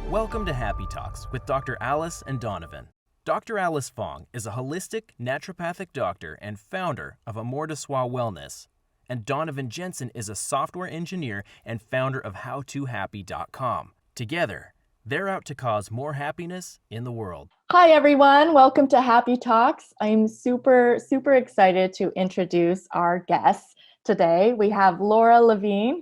Welcome to Happy Talks with Dr. Alice and Donovan. Dr. Alice Fong is a holistic naturopathic doctor and founder of Amor de Soi Wellness, and Donovan Jensen is a software engineer and founder of HowToHappy.com. Together, they're out to cause more happiness in the world. Hi, everyone. Welcome to Happy Talks. I'm super excited to introduce our guests today. We have Laura Lavigne,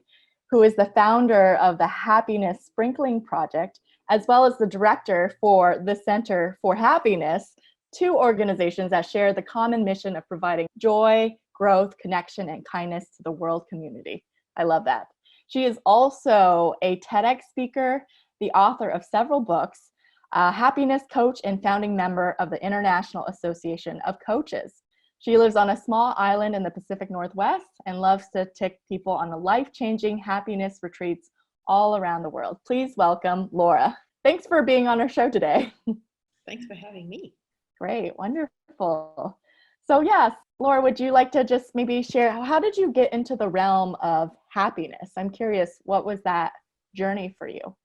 who is the founder of the Happiness Sprinkling Project, as well as the director for the Center for Happiness, two organizations that share the common mission of providing joy, growth, connection, and kindness to the world community. I love that. She is also a TEDx speaker, the author of several books, a happiness coach, and founding member of the International Association of Coaches. She lives on a small island in the Pacific Northwest and loves to take people on life-changing happiness retreats all around the world. Please welcome Laura. Thanks for being on our show today. Thanks for having me. Great, wonderful. So yes, Laura, would you like to just maybe share, how did you get into the realm of happiness? I'm curious, what was that journey for you?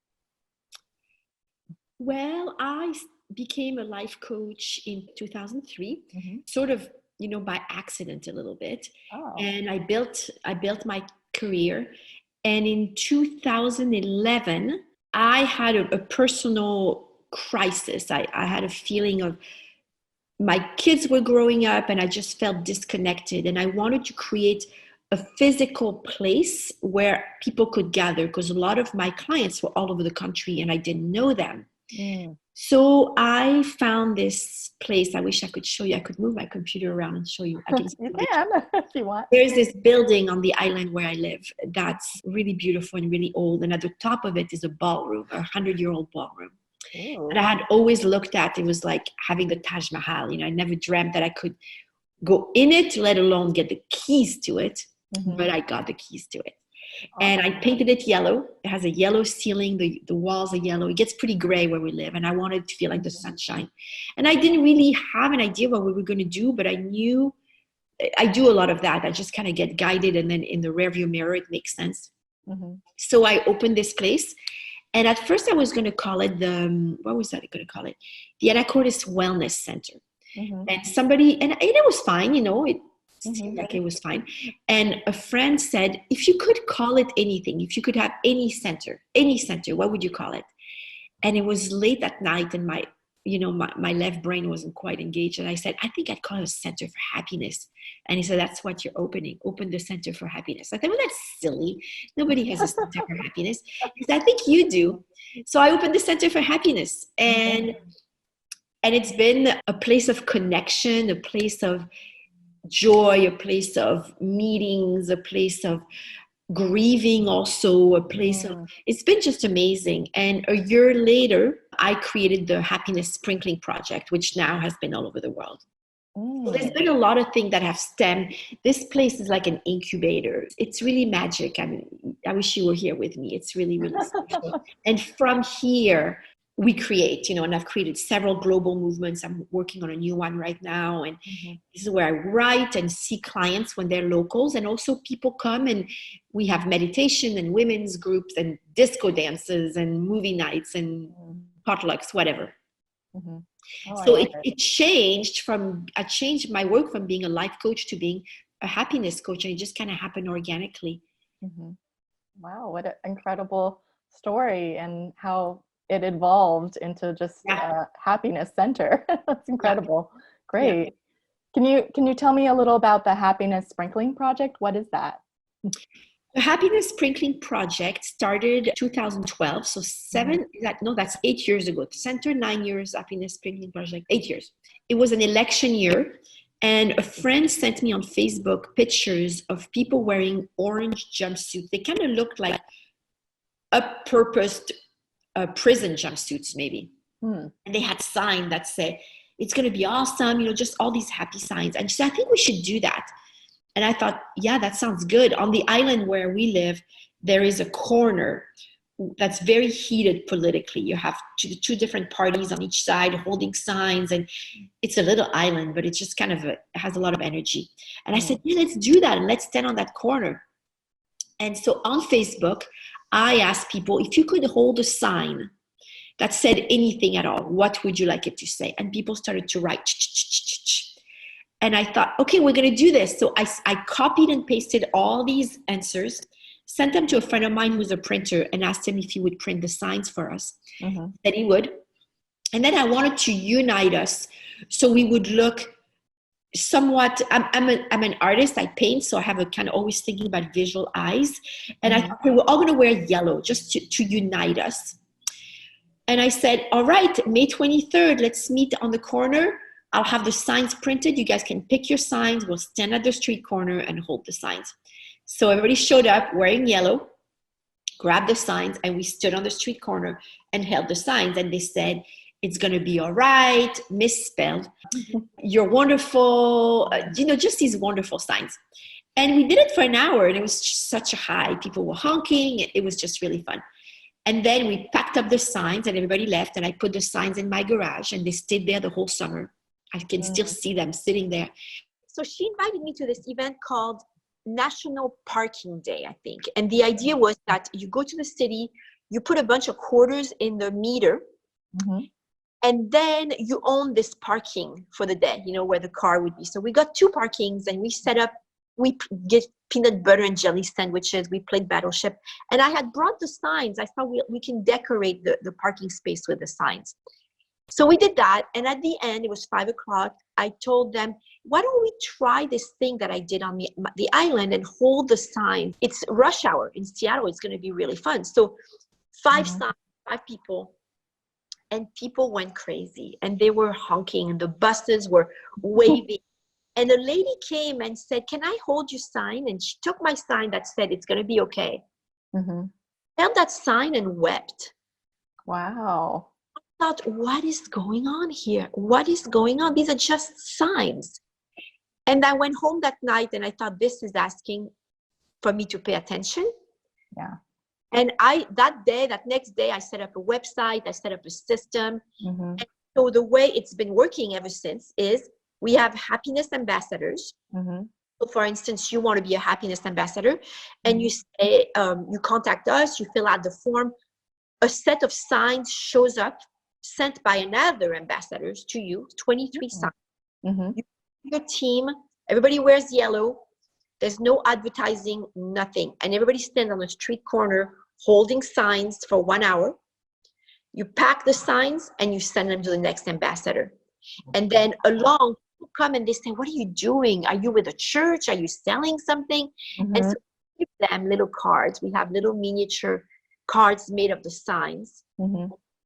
Well, I became a life coach in 2003, sort of, by accident a little bit. Oh. And I built my career. And in 2011, I had a personal crisis. I had a feeling of my kids were growing up and I just felt disconnected. And I wanted to create a physical place where people could gather, because a lot of my clients were all over the country and I didn't know them. So I found this place. I wish I could show you. I could move my computer around and show you. You can if you want. There's this building on the island where I live that's really beautiful and really old. And at the top of it is a ballroom, a 100-year-old ballroom. Ooh. And I had always looked at it was like having the Taj Mahal. I never dreamt that I could go in it, let alone get the keys to it. But I got the keys to it. And I painted it yellow. It has a yellow ceiling. The walls are yellow. It gets pretty gray where we live. And I wanted to feel like the sunshine. And I didn't really have an idea what we were going to do, but I knew I do a lot of that. I just kind of get guided. And then in the rearview mirror, it makes sense. So I opened this place. And at first I was going to call it what was I going to call it? The Anacortes Wellness Center. And somebody, and it was fine, it seemed like it was fine. And a friend said, if you could call it anything, if you could have any center, what would you call it? And it was late at night and my left brain wasn't quite engaged. And I said, I think I'd call it a Center for Happiness. And he said, that's what you're opening. Open the Center for Happiness. I thought, well, that's silly. Nobody has a Center for Happiness. He said, I think you do. So I opened the Center for Happiness. And it's been a place of connection, a place of joy, a place of meetings, a place of grieving also, a place of, it's been just amazing. And a year later, I created the Happiness Sprinkling Project, which now has been all over the world. So there's been a lot of things that have stemmed. This place is like an incubator. It's really magic. I mean, I wish you were here with me. It's really, really special. And from here, we create, and I've created several global movements. I'm working on a new one right now. And this is where I write and see clients when they're locals. And also people come and we have meditation and women's groups and disco dances and movie nights and potlucks, whatever. So it changed I changed my work from being a life coach to being a happiness coach. And it just kind of happened organically. Wow, what an incredible story, and how it evolved into just a happiness center. That's incredible. Great. Can you tell me a little about the Happiness Sprinkling Project? What is that? The Happiness Sprinkling Project started 2012. So that's 8 years ago. The center, 9 years, Happiness Sprinkling Project, 8 years. It was an election year. And a friend sent me on Facebook pictures of people wearing orange jumpsuits. They kind of looked like up-purposed prison jumpsuits maybe. And they had signs that say, it's going to be awesome, just all these happy signs. And she said, I think we should do that. And I thought, yeah, that sounds good. On the island where we live, there is a corner that's very heated politically. You have two different parties on each side holding signs, and it's a little island, but it's just kind of it has a lot of energy. And I said, yeah, let's do that, and let's stand on that corner. And so on Facebook, I asked people, if you could hold a sign that said anything at all, what would you like it to say? And people started to write. And I thought, okay, we're going to do this. So I copied and pasted all these answers, sent them to a friend of mine who's a printer, and asked him if he would print the signs for us. That he would. And then I wanted to unite us so we would look somewhat, I'm an artist, I paint, so I have a kind of always thinking about visual eyes. And I thought, okay, we're all going to wear yellow just to unite us. And I said, all right, May 23rd, let's meet on the corner. I'll have the signs printed. You guys can pick your signs. We'll stand at the street corner and hold the signs. So everybody showed up wearing yellow, grabbed the signs, and we stood on the street corner and held the signs. And they said, it's going to be all right, misspelled. You're wonderful. Just these wonderful signs. And we did it for an hour, and it was just such a high. People were honking. It was just really fun. And then we packed up the signs, and everybody left, and I put the signs in my garage, and they stayed there the whole summer. I can still see them sitting there. So she invited me to this event called National Parking Day, I think. And the idea was that you go to the city, you put a bunch of quarters in the meter, and then you own this parking for the day, where the car would be. So we got 2 parkings, and we set up, we get peanut butter and jelly sandwiches. We played Battleship. And I had brought the signs. I thought we can decorate the parking space with the signs. So we did that. And at the end, it was 5:00. I told them, why don't we try this thing that I did on the island and hold the signs? It's rush hour in Seattle. It's going to be really fun. So 5 signs, 5 people. And people went crazy. And they were honking. And the buses were waving. And a lady came and said, can I hold your sign? And she took my sign that said, it's going to be okay. Held that sign and wept. Wow. I thought, what is going on here? What is going on? These are just signs. And I went home that night and I thought, this is asking for me to pay attention. Yeah. And that next day, I set up a website, I set up a system. And so the way it's been working ever since is we have happiness ambassadors. So for instance, you want to be a happiness ambassador and you say, you contact us, you fill out the form. A set of signs shows up sent by another ambassadors to you, 23 signs. Your team, everybody wears yellow. There's no advertising, nothing. And everybody stands on the street corner holding signs for 1 hour. You pack the signs and you send them to the next ambassador. And then along, people come and they say, what are you doing? Are you with a church? Are you selling something? And so we give them little cards. We have little miniature cards made of the signs.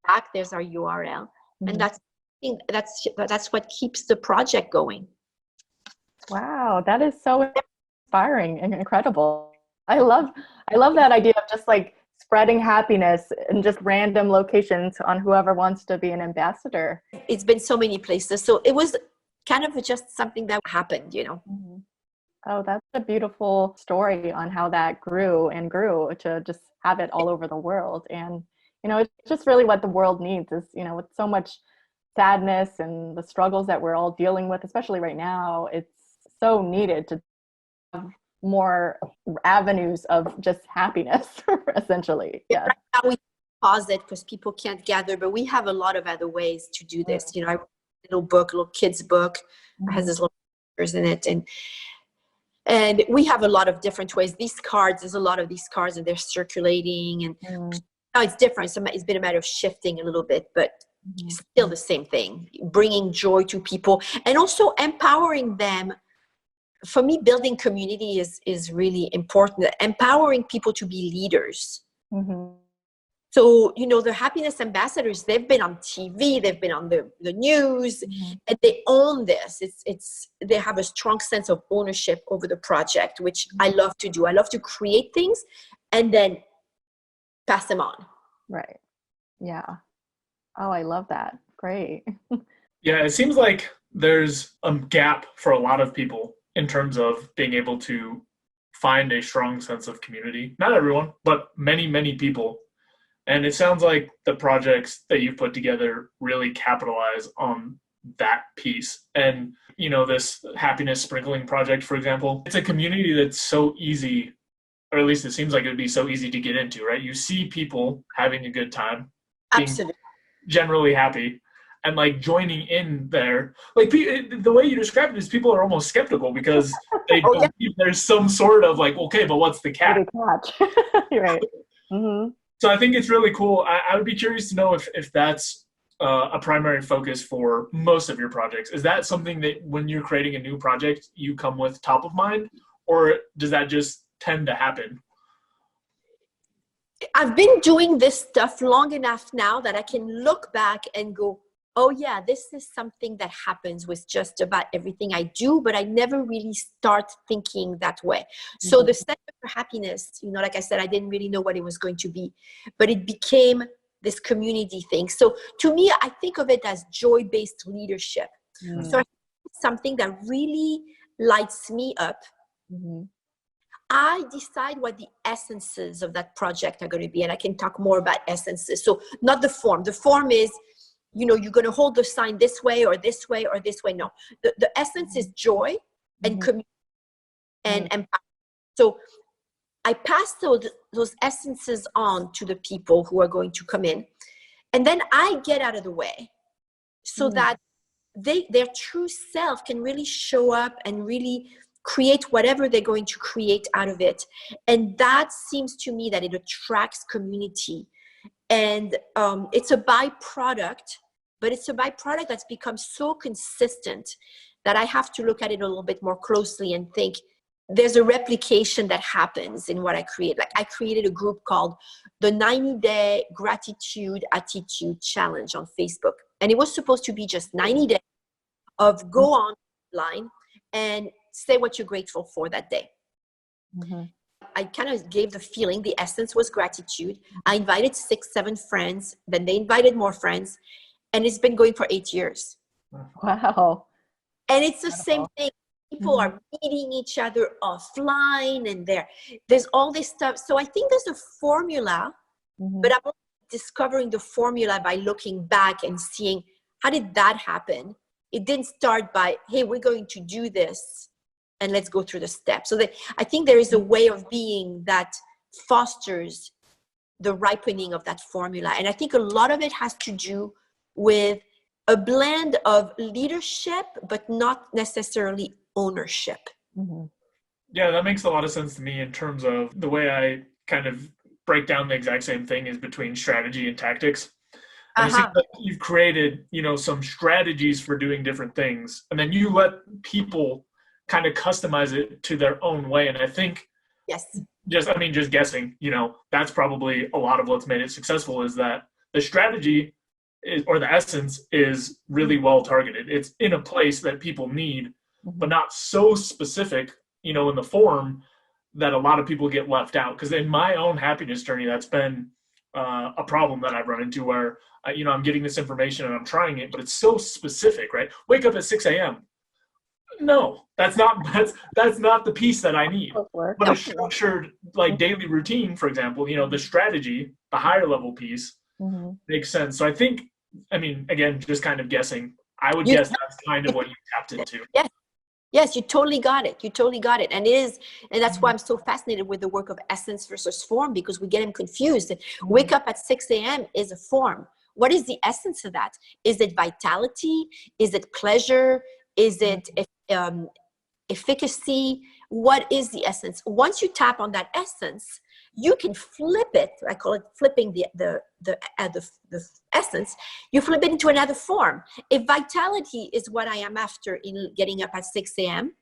Back there's our URL. And that's what keeps the project going. Wow, that is so inspiring and incredible. I love that idea of just like spreading happiness in just random locations on whoever wants to be an ambassador. It's been so many places. So it was kind of just something that happened, Oh, that's a beautiful story on how that grew to just have it all over the world. And, it's just really what the world needs is, with so much sadness and the struggles that we're all dealing with, especially right now, it's so needed to have more avenues of just happiness, essentially. Yeah. Right now we pause it because people can't gather, but we have a lot of other ways to do this. I wrote a little kid's book, has this little pictures in it, and we have a lot of different ways. There's a lot of these cards and they're circulating, and now it's different. So it's been a matter of shifting a little bit, but still the same thing, bringing joy to people and also empowering them. For me, building community is really important. Empowering people to be leaders. So, the happiness ambassadors, they've been on TV, they've been on the news, and they own this. They have a strong sense of ownership over the project, which I love to do. I love to create things and then pass them on. Right. Yeah. Oh, I love that. Great. Yeah, it seems like there's a gap for a lot of people in terms of being able to find a strong sense of community. Not everyone, but many, many people. And it sounds like the projects that you've put together really capitalize on that piece. And, this happiness sprinkling project, for example, it's a community that's so easy, or at least it seems like it would be so easy to get into, right? You see people having a good time, being Absolutely. generally happy, and like joining in there. Like the way you described it is people are almost skeptical because they believe there's some sort of like, okay, but what's the catch? Right. Mm-hmm. So I think it's really cool. I would be curious to know if that's a primary focus for most of your projects. Is that something that when you're creating a new project, you come with top of mind, or does that just tend to happen? I've been doing this stuff long enough now that I can look back and go, oh yeah, this is something that happens with just about everything I do, but I never really start thinking that way. Mm-hmm. So the Center for Happiness, like I said, I didn't really know what it was going to be, but it became this community thing. So to me, I think of it as joy-based leadership. Mm-hmm. So I think it's something that really lights me up. Mm-hmm. I decide what the essences of that project are going to be, and I can talk more about essences. So not the form. The form is, you're going to hold the sign this way or this way or this way. No, the essence is joy and community and empowerment. So I pass those essences on to the people who are going to come in, and then I get out of the way so that their true self can really show up and really create whatever they're going to create out of it. And that seems to me that it attracts community. And it's a byproduct, but it's a byproduct that's become so consistent that I have to look at it a little bit more closely and think there's a replication that happens in what I create. Like I created a group called the 90-Day Gratitude Attitude Challenge on Facebook. And it was supposed to be just 90 days of go online and say what you're grateful for that day. Mm-hmm. I kind of gave the feeling, the essence was gratitude. I invited 6-7 friends, then they invited more friends, and it's been going for 8 years. Wow. And it's the same thing. People are meeting each other offline, and there's all this stuff. So I think there's a formula, but I'm discovering the formula by looking back and seeing, how did that happen? It didn't start by, hey, we're going to do this and let's go through the steps. So I think there is a way of being that fosters the ripening of that formula. And I think a lot of it has to do with a blend of leadership, but not necessarily ownership. Mm-hmm. Yeah, that makes a lot of sense to me in terms of the way I kind of break down the exact same thing is between strategy and tactics. And it seems like you've created, some strategies for doing different things, and then you let people kind of customize it to their own way. And I think, just guessing, that's probably a lot of what's made it successful is that the strategy or the essence is really well targeted. It's in a place that people need, but not so specific, in the form that a lot of people get left out. Because in my own happiness journey, that's been a problem that I've run into where, I'm getting this information and I'm trying it, but it's so specific, right? Wake up at 6 a.m. No, that's not the piece that I need. But a structured daily routine, for example, the strategy, the higher level piece makes sense. So I think, again, just kind of guessing, I would guess that's kind of what you tapped into. Yes, you totally got it. And that's why I'm so fascinated with the work of essence versus form, because we get them confused. Wake up at 6 a.m. is a form. What is the essence of that? Is it vitality? Is it pleasure? Is it efficacy? What is the essence? Once you tap on that essence, you can flip it. I call it flipping the essence. You flip it into another form. If vitality is what I am after in getting up at 6 a.m.,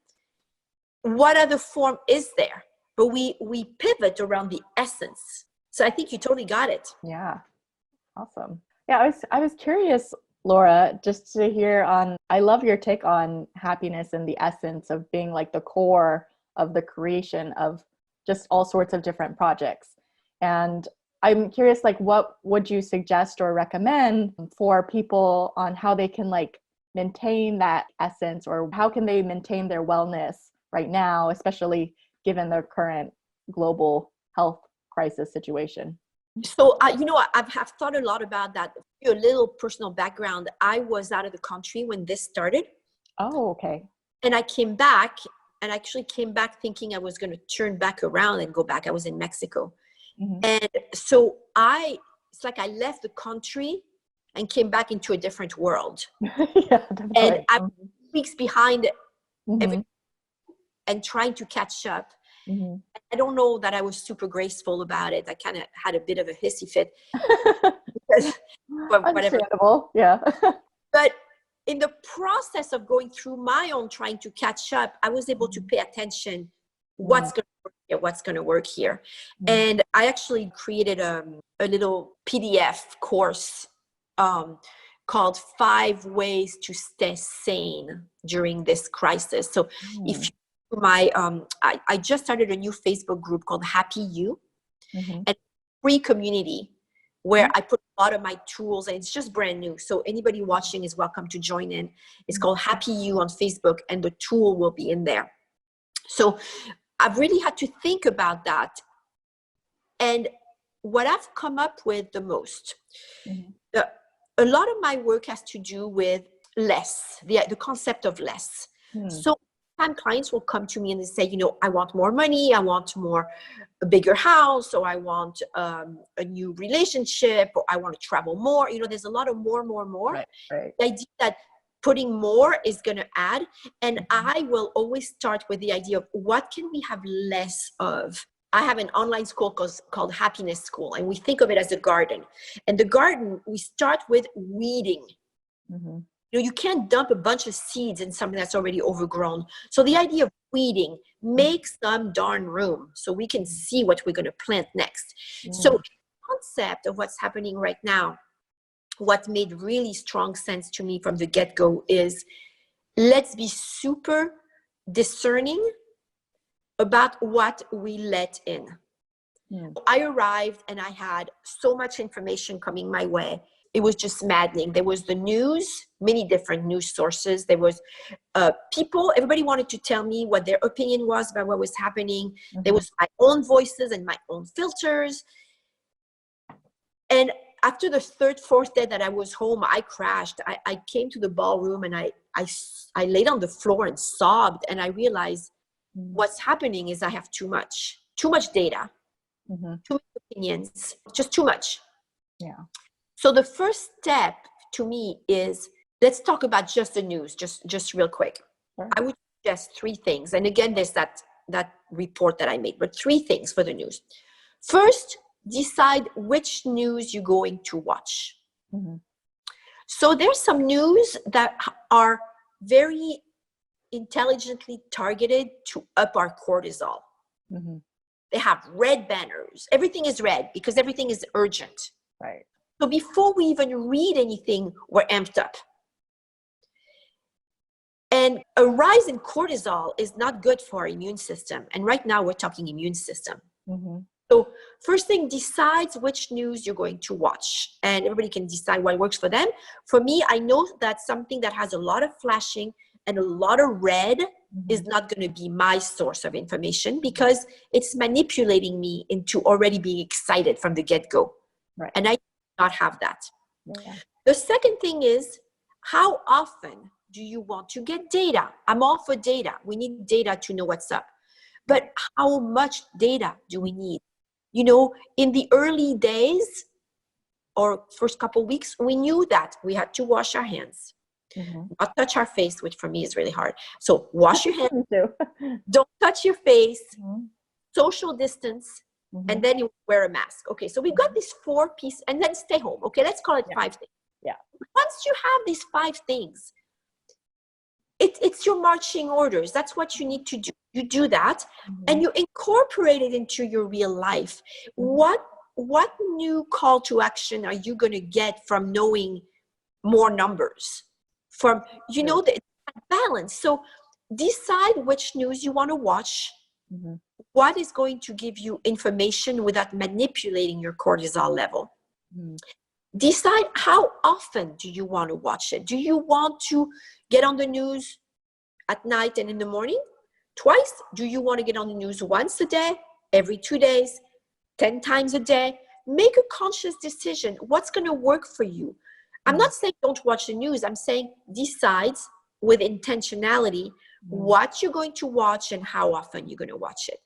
what other form is there? But we pivot around the essence. So I think you totally got it. Yeah. Awesome. Yeah, I was curious, Laura, just to hear I love your take on happiness and the essence of being like the core of the creation of just all sorts of different projects. And I'm curious, what would you suggest or recommend for people on how they can maintain that essence, or how can they maintain their wellness right now, especially given the current global health crisis situation? So, I've thought a lot about that. A little personal background. I was out of the country when this started. Oh, okay. And I came back, and I actually came back thinking I was going to turn back around and go back. I was in Mexico. Mm-hmm. And so it's like I left the country and came back into a different world. Yeah, definitely. And I'm weeks behind mm-hmm. and trying to catch up. Mm-hmm. I don't know that I was super graceful about it. I kind of had a bit of a hissy fit. Because, understandable, yeah. But in the process of going through my own trying to catch up, I was able to pay attention. What's going to work here? What's going to work here? And I actually created a little PDF course called 5 Ways to Stay Sane During This Crisis. So if I just started a new Facebook group called Happy You, and free community where I put a lot of my tools, and it's just brand new. So anybody watching is welcome to join in. It's called Happy You on Facebook, and the tool will be in there. So I've really had to think about that. And what I've come up with the most, a lot of my work has to do with less, the concept of less. So sometimes clients will come to me and they say, I want more money, I want a bigger house, or I want a new relationship, or I want to travel more. There's a lot of more. Right. The idea that putting more is going to add. And I will always start with the idea of what can we have less of? I have an online school called Happiness School, and we think of it as a garden. And the garden, we start with weeding. You can't dump a bunch of seeds in something that's already overgrown. So the idea of weeding makes some darn room so we can see what we're going to plant next. So the concept of what's happening right now, what made really strong sense to me from the get-go is let's be super discerning about what we let in. I arrived and I had so much information coming my way. It was just maddening. There was the news, many different news sources. There was people, everybody wanted to tell me what their opinion was about what was happening. There was my own voices and my own filters. And after the third, fourth day that I was home, I crashed. I came to the ballroom and I laid on the floor and sobbed. And I realized what's happening is I have too much data, too many opinions, just too much. Yeah. So the first step to me is, let's talk about just the news, just real quick. Sure. I would suggest 3 things. And again, there's that report that I made, but 3 things for the news. First, decide which news you're going to watch. So there's some news that are very intelligently targeted to up our cortisol. They have red banners. Everything is red because everything is urgent. Right. So before we even read anything, we're amped up. And a rise in cortisol is not good for our immune system. And right now we're talking immune system. So first thing, decides which news you're going to watch. And everybody can decide what works for them. For me, I know that something that has a lot of flashing and a lot of red is not going to be my source of information because it's manipulating me into already being excited from the get-go. Right. And I not have that. Yeah. The second thing is, how often do you want to get data? I'm all for data. We need data to know what's up. But how much data do we need? In the early days or first couple of weeks, we knew that we had to wash our hands, not touch our face, which for me is really hard. So wash your hands, don't touch your face, social distance, and then you wear a mask. Okay, so we've got these 4 pieces, and then stay home. Okay, let's call it 5 things. Yeah. Once you have these 5 things, it's your marching orders. That's what you need to do. You do that, and you incorporate it into your real life. What new call to action are you going to get from knowing more numbers? From the balance. So decide which news you want to watch. What is going to give you information without manipulating your cortisol level? Decide how often do you want to watch it. Do you want to get on the news at night and in the morning? Twice? Do you want to get on the news once a day, every 2 days, 10 times a day, make a conscious decision. What's going to work for you? I'm not saying don't watch the news. I'm saying decide with intentionality what you're going to watch and how often you're going to watch it.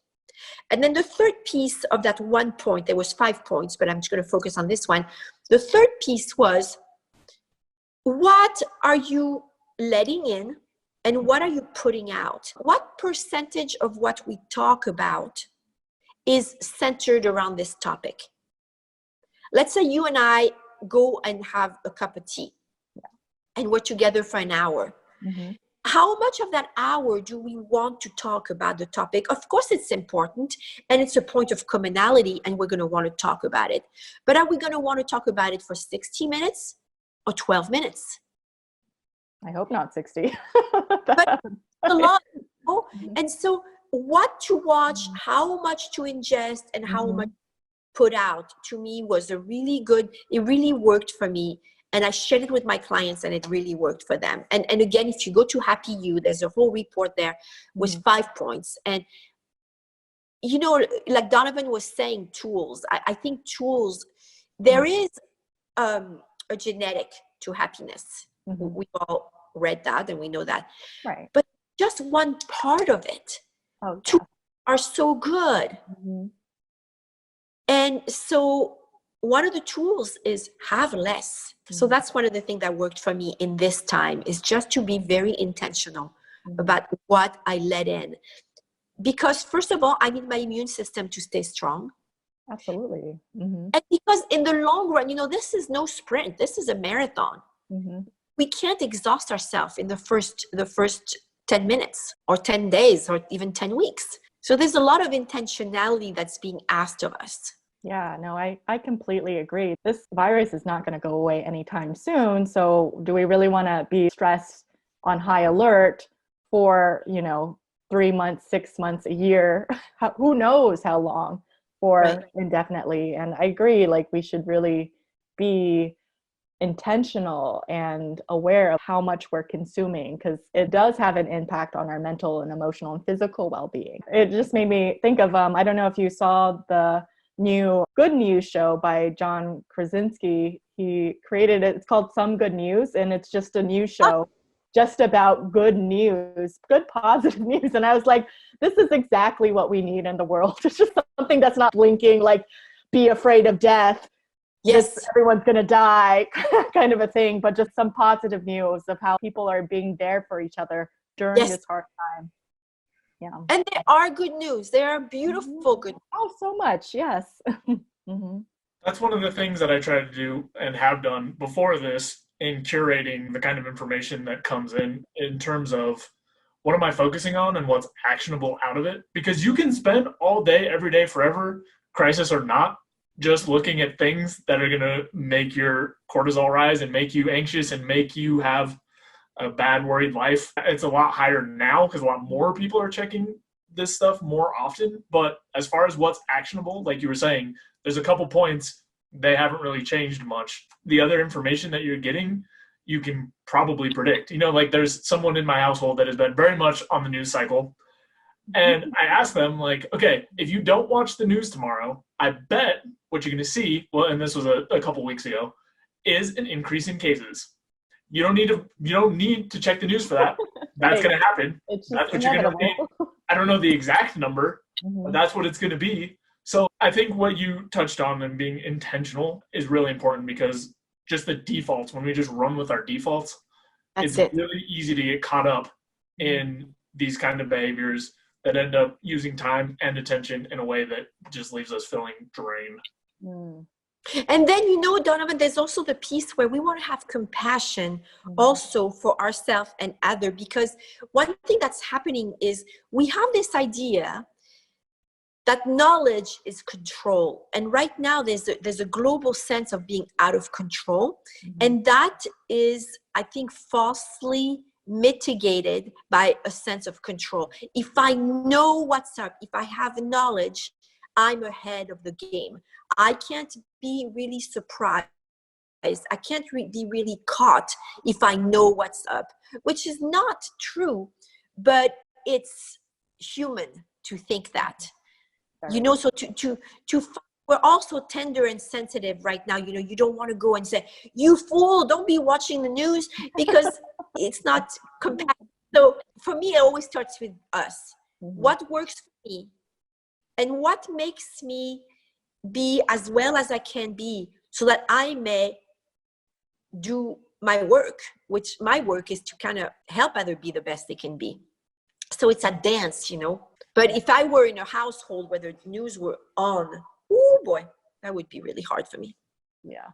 And then the third piece of that one point, there was 5 points, but I'm just going to focus on this one. The third piece was, what are you letting in and what are you putting out? What percentage of what we talk about is centered around this topic? Let's say you and I go and have a cup of tea and we're together for an hour. How much of that hour do we want to talk about the topic? Of course, it's important and it's a point of commonality and we're going to want to talk about it. But are we going to want to talk about it for 60 minutes or 12 minutes? I hope not 60. But a lot. And so what to watch, how much to ingest, and how much put out, to me was a really good, it really worked for me. And I shared it with my clients and it really worked for them. And again, if you go to Happy You, there's a whole report there with 5 points. And, you know, like Donovan was saying, tools. I think tools, there is a genetic to happiness. We've all read that and we know that. Right. But just one part of it. Tools are so good. And so one of the tools is have less. So that's one of the things that worked for me in this time, is just to be very intentional about what I let in. Because first of all, I need my immune system to stay strong. Absolutely. And because in the long run, you know, this is no sprint. This is a marathon. We can't exhaust ourselves in the first 10 minutes or 10 days or even 10 weeks. So there's a lot of intentionality that's being asked of us. Yeah, no, I completely agree. This virus is not going to go away anytime soon. So do we really want to be stressed on high alert for, 3 months, 6 months, a year? Who knows how long, for indefinitely? And I agree, like, we should really be intentional and aware of how much we're consuming, because it does have an impact on our mental and emotional and physical well-being. It just made me think of, I don't know if you saw the new Good News show by John Krasinski. He created it. It's called Some Good News, and it's just a news show just about good news, good positive news. And I was like, this is exactly what we need in the world. It's just something that's not blinking, like, be afraid of death. Yes, everyone's going to die kind of a thing, but just some positive news of how people are being there for each other during this hard time. Yeah. And there are good news. There are beautiful good news. Oh, so much. Yes. That's one of the things that I try to do and have done before this in curating the kind of information that comes in terms of what am I focusing on and what's actionable out of it. Because you can spend all day, every day, forever, crisis or not, just looking at things that are going to make your cortisol rise and make you anxious and make you have a bad, worried life. It's a lot higher now because a lot more people are checking this stuff more often. But as far as what's actionable, like you were saying, there's a couple points. They haven't really changed much. The other information that you're getting, you can probably predict. Like, there's someone in my household that has been very much on the news cycle. And I asked them, like, okay, if you don't watch the news tomorrow, I bet what you're going to see, well, and this was a couple weeks ago, is an increase in cases. You don't need to check the news for that. That's going to happen. That's what you're going to see. I don't know the exact number, but that's what it's going to be. So I think what you touched on and being intentional is really important, because just the defaults, when we just run with our defaults, it's really easy to get caught up in these kind of behaviors that end up using time and attention in a way that just leaves us feeling drained. And then, Donovan, there's also the piece where we want to have compassion also for ourselves and others, because one thing that's happening is we have this idea that knowledge is control. And right now there's a global sense of being out of control. And that is, I think, falsely mitigated by a sense of control. If I know what's up, if I have knowledge, I'm ahead of the game. I can't be really surprised. I can't be really caught if I know what's up, which is not true, but it's human to think that. So to find we're also tender and sensitive right now. You know, you don't want to go and say, you fool, don't be watching the news, because it's not compatible. So for me, it always starts with us. What works for me and what makes me be as well as I can be, so that I may do my work, which my work is to kind of help others be the best they can be. So it's a dance, you know. But if I were in a household where the news were on, oh boy, that would be really hard for me. Yeah.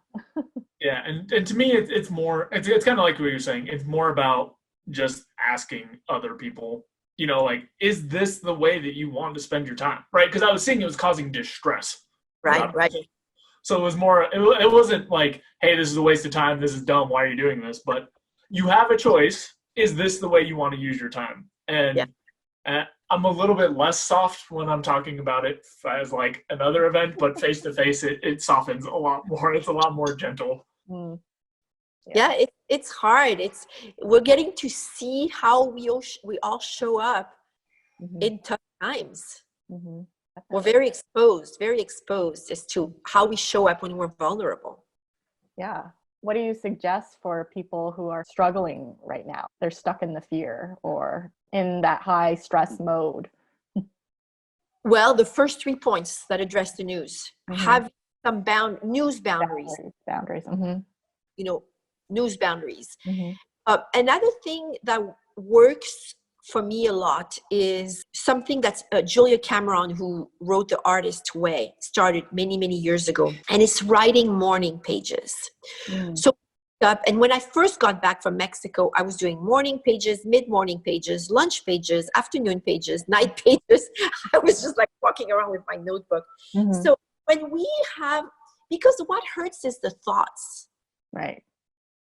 Yeah, and to me, it's more, it's kind of like what you're saying. It's more about just asking other people, you know, like, is this the way that you want to spend your time, right? Because I was seeing it was causing distress. Right. So it was more, it wasn't like, hey, this is a waste of time, this is dumb, why are you doing this? But you have a choice. Is this the way you want to use your time? And I'm a little bit less soft when I'm talking about it as like another event, but face to face, it softens a lot more. It's a lot more gentle. Yeah, it's hard. We're getting to see how we all show up in tough times. We're very exposed as to how we show up when we're vulnerable. Yeah. What do you suggest for people who are struggling right now? They're stuck in the fear or in that high stress mode. Well, the first 3 points that address the news. Have some news boundaries. Boundaries. You know, news boundaries. Another thing that works for me a lot is something that Julia Cameron, who wrote The Artist's Way, started many, many years ago. And it's writing morning pages. So, and when I first got back from Mexico, I was doing morning pages, mid-morning pages, lunch pages, afternoon pages, night pages. I was just like walking around with my notebook. So when we have, because what hurts is the thoughts. Right.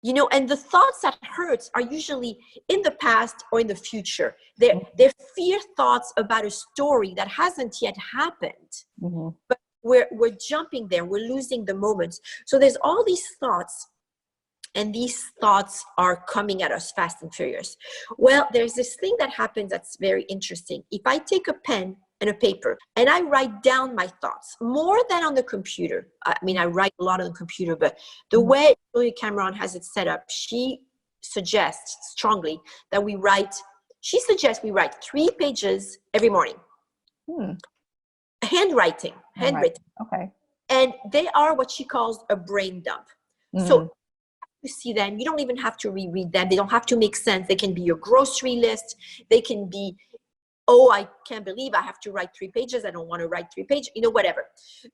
You know, and the thoughts that hurt are usually in the past or in the future. They're fear thoughts about a story that hasn't yet happened. But we're jumping there. We're losing the moments. So there's all these thoughts, and these thoughts are coming at us fast and furious. Well, there's this thing that happens that's very interesting. If I take a pen and a paper and I write down my thoughts more than on the computer. I mean, I write a lot on the computer, but the way Julia Cameron has it set up, she suggests strongly that she suggests we write 3 pages every morning. Handwriting. Okay. And they are what she calls a brain dump. So you see them, you don't even have to reread them. They don't have to make sense. They can be your grocery list. They can be, oh, I can't believe I have to write 3 pages. I don't want to write 3 pages, you know, whatever.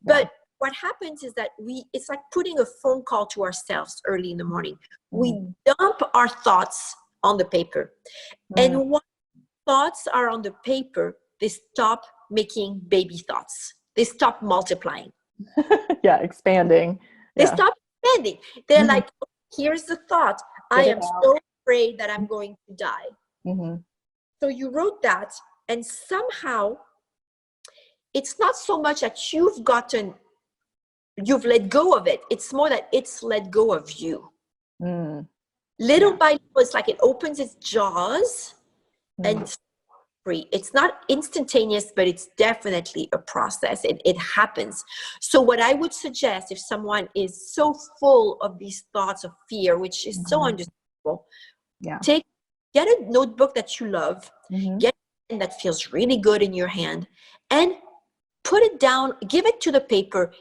But what happens is that it's like putting a phone call to ourselves early in the morning. We dump our thoughts on the paper. And once thoughts are on the paper, they stop making baby thoughts. They stop multiplying. Expanding. They stop expanding. They're like, here's the thought. I am so afraid that I'm going to die. So you wrote that, and somehow it's not so much that you've let go of it. It's more that it's let go of you. Little by little, it's like it opens its jaws and it's free. It's not instantaneous, but it's definitely a process. It happens. So what I would suggest, if someone is so full of these thoughts of fear, which is so understandable, get a notebook that you love, get a pen that feels really good in your hand, and put it down, give it to the paper,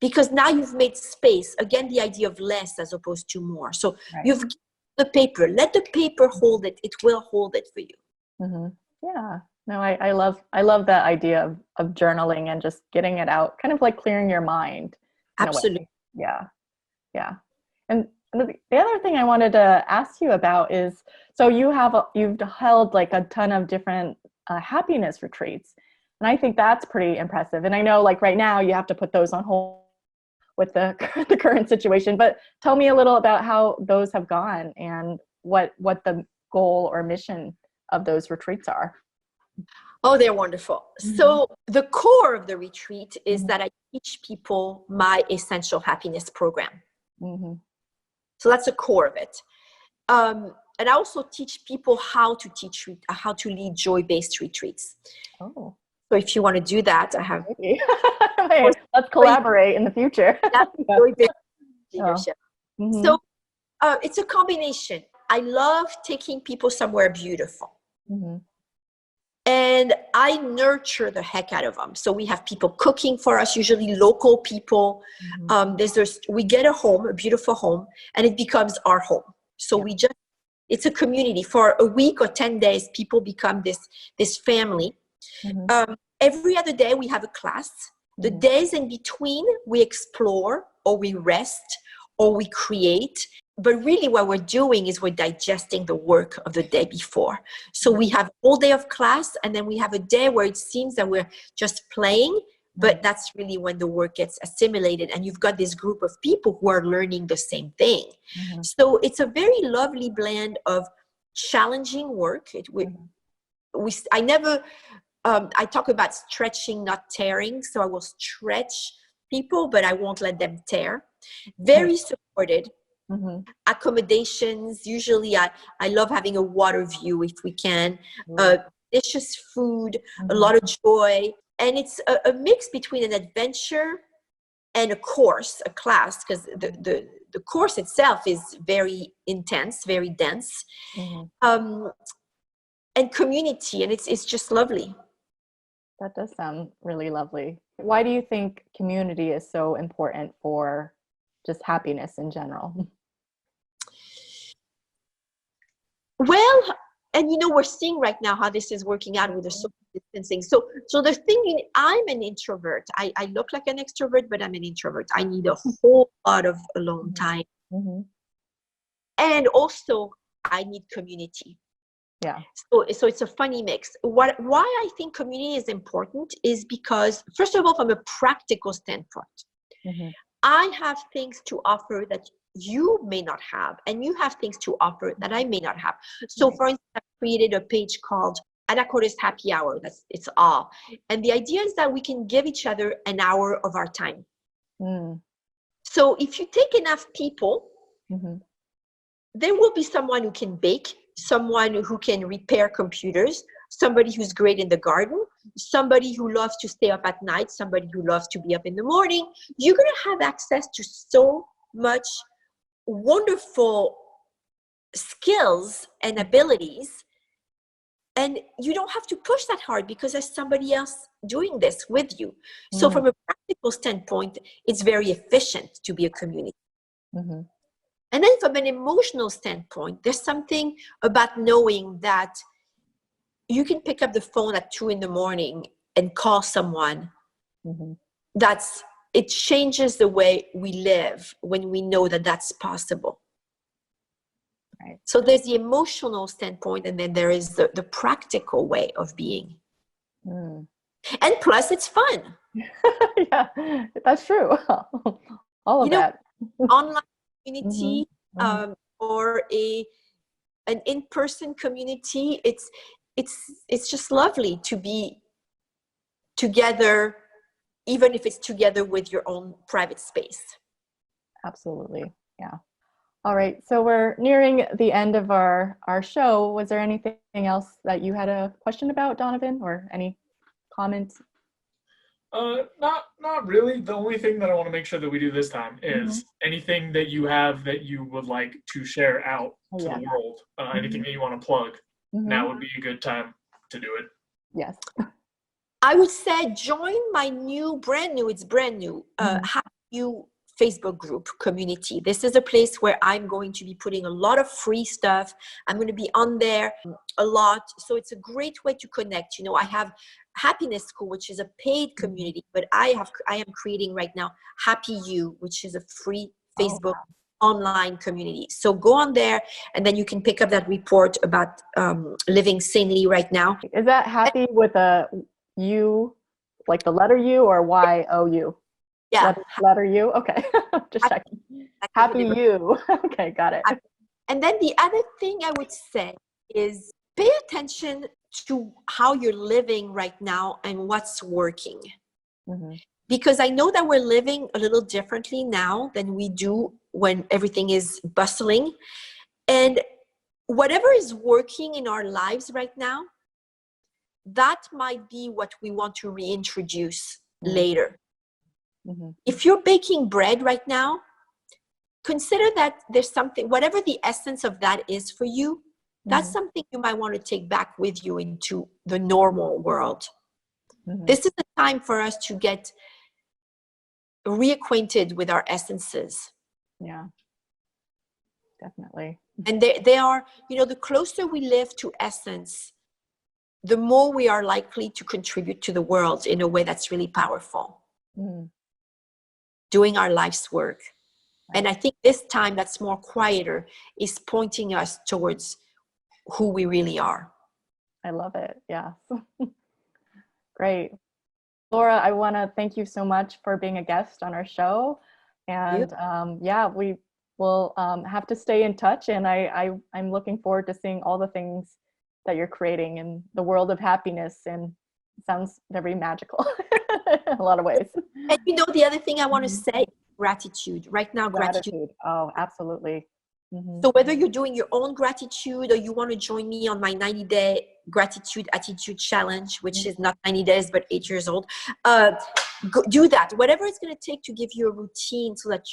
Because now you've made space. Again, the idea of less as opposed to more. So you've given the paper, let the paper hold it. It will hold it for you. Yeah. No, I love that idea of journaling and just getting it out, kind of like clearing your mind. Absolutely. Yeah. And the other thing I wanted to ask you about is, so you've held like a ton of different happiness retreats. And I think that's pretty impressive. And I know like right now you have to put those on hold with the current situation, but tell me a little about how those have gone and what the goal or mission of those retreats are. Oh, they're wonderful. So the core of the retreat is that I teach people my essential happiness program. So that's the core of it. And I also teach people how to lead joy-based retreats. Oh. So if you want to do that, I have. Hey, let's collaborate in the future. Joy-based Oh. leadership. Mm-hmm. So it's a combination. I love taking people somewhere beautiful. Mm-hmm. And I nurture the heck out of them. So we have people cooking for us, usually local people. Mm-hmm. We get a home, a beautiful home, and it becomes our home. So it's a community. For a week or 10 days, people become this family. Mm-hmm. Every other day we have a class. The Mm-hmm. days in between, we explore or we rest or we create. But really what we're doing is we're digesting the work of the day before. So we have all day of class, and then we have a day where it seems that we're just playing, but that's really when the work gets assimilated, and you've got this group of people who are learning the same thing. Mm-hmm. So it's a very lovely blend of challenging work. I talk about stretching, not tearing. So I will stretch people, but I won't let them tear. Very supported. Mm-hmm. Accommodations. Usually I love having a water view if we can. Delicious food, a lot of joy. And it's a mix between an adventure and a class, because the course itself is very intense, very dense. Mm-hmm. And community, and it's just lovely. That does sound really lovely. Why do you think community is so important for just happiness in general? Well, and we're seeing right now how this is working out with the social distancing. So the thing, I'm an introvert. I look like an extrovert, but I'm an introvert. I need a whole lot of alone time. Mm-hmm. And also I need community. Yeah. So it's a funny mix. Why I think community is important is because, first of all, from a practical standpoint, I have things to offer that you may not have, and you have things to offer that I may not have. So for instance, I created a page called Anacortes Happy Hour. It's all. And the idea is that we can give each other an hour of our time. So if you take enough people, there will be someone who can bake, someone who can repair computers, somebody who's great in the garden, somebody who loves to stay up at night, somebody who loves to be up in the morning. You're going to have access to so much wonderful skills and abilities, and you don't have to push that hard because there's somebody else doing this with you. So from a practical standpoint, it's very efficient to be a community. And then from an emotional standpoint, there's something about knowing that you can pick up the phone at 2 a.m. and call someone. It changes the way we live when we know that that's possible. Right. So there's the emotional standpoint, and then there is the practical way of being. And plus, it's fun. Yeah, that's true. All of that. Online community or an in-person community, it's just lovely to be together, even if it's together with your own private space. Absolutely. Yeah. All right. So we're nearing the end of our show. Was there anything else that you had a question about, Donovan, or any comments? Not really. The only thing that I want to make sure that we do this time is anything that you have that you would like to share out to the world, anything that you want to plug. Now would be a good time to do it. Yes. I would say join my brand new, Happy You Facebook group community. This is a place where I'm going to be putting a lot of free stuff. I'm going to be on there a lot. So it's a great way to connect. I have Happiness School, which is a paid community, but I am creating right now Happy You, which is a free Facebook online community. So go on there, and then you can pick up that report about living sanely right now. Is that happy with a U, like the letter U, or YOU? Yeah. Letter U? Okay. Just checking. Happy You. Okay, got it. And then the other thing I would say is pay attention to how you're living right now and what's working. Because I know that we're living a little differently now than we do when everything is bustling. And whatever is working in our lives right now, that might be what we want to reintroduce later. If you're baking bread right now, consider that there's something, whatever the essence of that is for you, that's something you might want to take back with you into the normal world. This is the time for us to get reacquainted with our essences. Yeah, definitely. And they are, the closer we live to essence, the more we are likely to contribute to the world in a way that's really powerful. Doing our life's work. And I think this time that's more quieter is pointing us towards who we really are. I love it. Yeah. Great. Laura, I want to thank you so much for being a guest on our show. And we will have to stay in touch. And I'm looking forward to seeing all the things that you're creating in the world of happiness. And it sounds very magical in a lot of ways. And the other thing I want to say, gratitude. Right now, gratitude. Oh, absolutely. So whether you're doing your own gratitude or you want to join me on my 90-day gratitude attitude challenge, which is not 90 days, but 8 years old, do that. Whatever it's going to take to give you a routine so that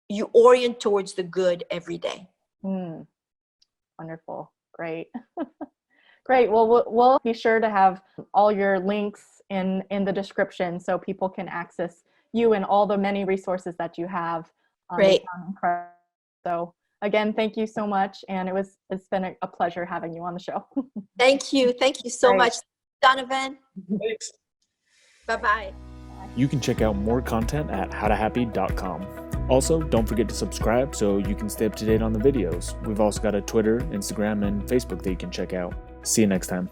you orient towards the good every day. Wonderful. Great. Great. Well, we'll be sure to have all your links in the description so people can access you and all the many resources that you have. Great. So again, thank you so much. And it's been a pleasure having you on the show. Thank you. Thank you so much, Donovan. Thanks. Bye-bye. You can check out more content at howtohappy.com. Also, don't forget to subscribe so you can stay up to date on the videos. We've also got a Twitter, Instagram, and Facebook that you can check out. See you next time.